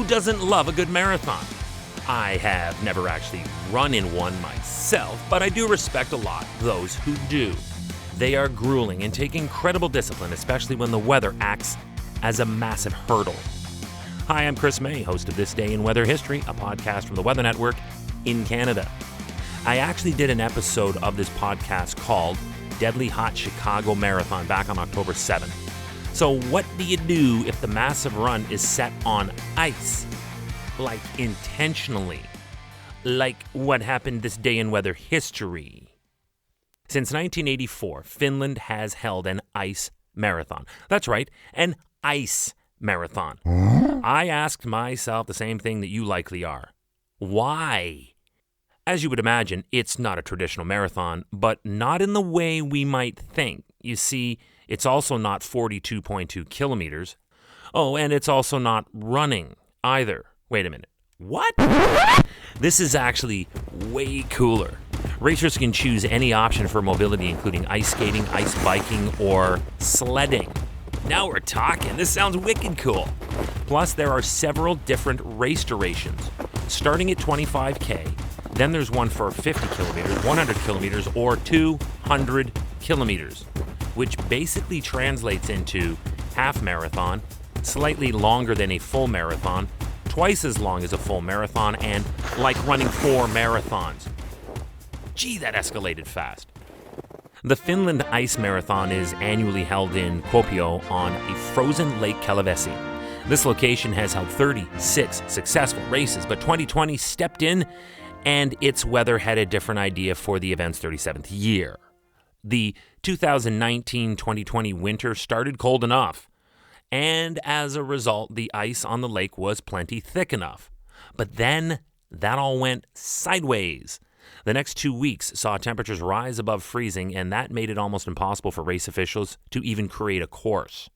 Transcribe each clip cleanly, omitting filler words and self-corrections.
Who doesn't love a good marathon? I have never actually run in one myself, but I do respect a lot those who do. They are grueling and take incredible discipline, especially when the weather acts as a massive hurdle. Hi, I'm Chris May, host of This Day in Weather History, a podcast from the Weather Network in Canada. I actually did an episode of this podcast called Deadly Hot Chicago Marathon back on October 7th. So what do you do if the massive run is set on ice? Like intentionally. Like what happened this day in weather history. Since 1984, Finland has held an ice marathon. That's right, an ice marathon. I asked myself the same thing that you likely are. Why? As you would imagine, it's not a traditional marathon, but not in the way we might think. You see, it's also not 42.2 kilometers. Oh, and it's also not running either. Wait a minute. What? This is actually way cooler. Racers can choose any option for mobility, including ice skating, ice biking, or sledding. Now we're talking. This sounds wicked cool. Plus, there are several different race durations, starting at 25K. Then there's one for 50 kilometers, 100 kilometers, or 200 kilometers, which basically translates into half marathon, slightly longer than a full marathon, twice as long as a full marathon, and like running 4 marathons. Gee, that escalated fast. The Finland Ice Marathon is annually held in Kuopio on a frozen Lake Kallavesi. This location has held 36 successful races, but 2020 stepped in and its weather had a different idea for the event's 37th year. The 2019-2020 winter started cold enough, and as a result, the ice on the lake was plenty thick enough. But then, that all went sideways. The next 2 weeks saw temperatures rise above freezing, and that made it almost impossible for race officials to even create a course.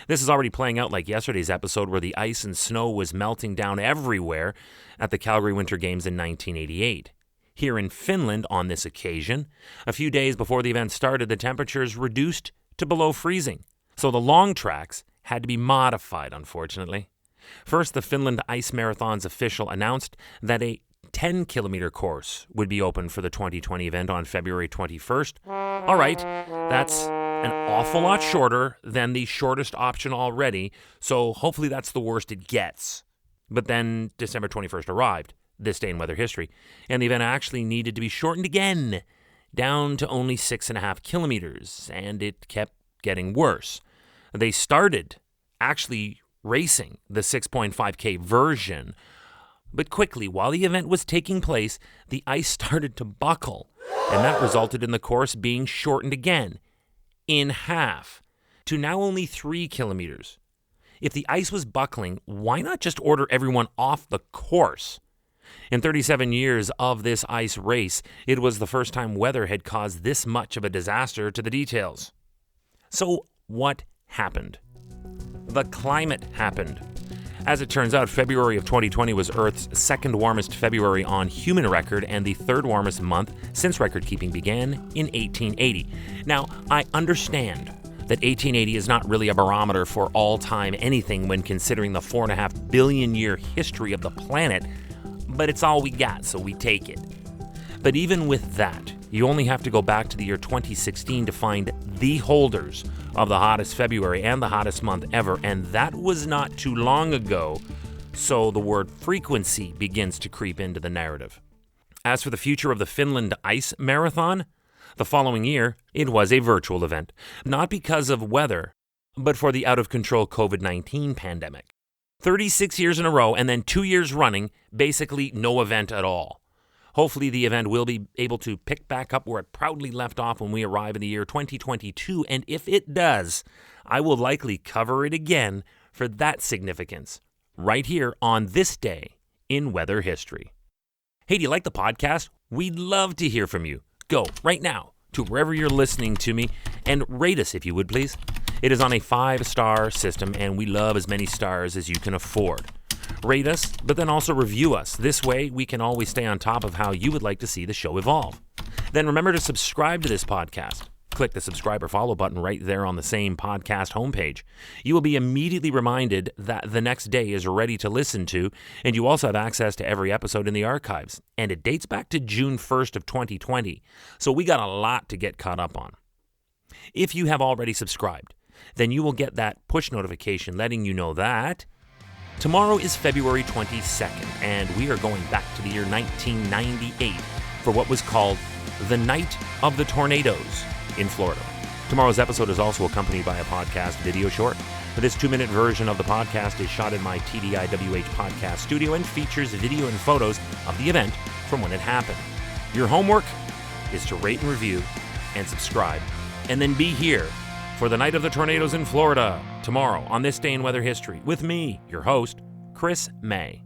This is already playing out like yesterday's episode where the ice and snow was melting down everywhere at the Calgary Winter Games in 1988. Here in Finland, on this occasion, a few days before the event started, the temperatures reduced to below freezing. So the long tracks had to be modified, unfortunately. First, the Finland Ice Marathon's official announced that a 10-kilometer course would be open for the 2020 event on February 21st. All right, that's an awful lot shorter than the shortest option already, so hopefully that's the worst it gets. But then December 21st arrived, this day in weather history, and the event actually needed to be shortened again, down to only 6.5 kilometers, and it kept getting worse. They started actually racing the 6.5K version, but quickly, while the event was taking place, the ice started to buckle, and that resulted in the course being shortened again, in half, to now only 3 kilometers. If the ice was buckling, why not just order everyone off the course? In 37 years of this ice race, it was the first time weather had caused this much of a disaster to the details. So what happened? The climate happened. As it turns out, February of 2020 was Earth's second warmest February on human record and the third warmest month since record-keeping began in 1880. Now, I understand that 1880 is not really a barometer for all-time anything when considering the 4.5 billion year history of the planet, but it's all we got, so we take it. But even with that, you only have to go back to the year 2016 to find the holders of the hottest February and the hottest month ever, and that was not too long ago, so the word frequency begins to creep into the narrative. As for the future of the Finland Ice Marathon, the following year, it was a virtual event, not because of weather, but for the out-of-control COVID-19 pandemic. 36 years in a row, and then 2 years running, basically no event at all. Hopefully the event will be able to pick back up where it proudly left off when we arrive in the year 2022, and if it does, I will likely cover it again for that significance, right here on this day in weather history. Hey, do you like the podcast? We'd love to hear from you. Go right now to wherever you're listening to me and rate us if you would, please. It is on a 5-star system, and we love as many stars as you can afford. Rate us, but then also review us. This way, we can always stay on top of how you would like to see the show evolve. Then remember to subscribe to this podcast. click the subscribe or follow button right there on the same podcast homepage. You will be immediately reminded that the next day is ready to listen to, and you also have access to every episode in the archives. And it dates back to June 1st of 2020, so we got a lot to get caught up on. If you have already subscribed, then you will get that push notification letting you know that tomorrow is February 22nd, and we are going back to the year 1998 for what was called the Night of the Tornadoes in Florida. Tomorrow's episode is also accompanied by a podcast video short. This 2-minute version of the podcast is shot in my TDIWH podcast studio and features video and photos of the event from when it happened. Your homework is to rate and review and subscribe, and then be here for the Night of the Tornadoes in Florida tomorrow on This Day in Weather History with me, your host, Chris May.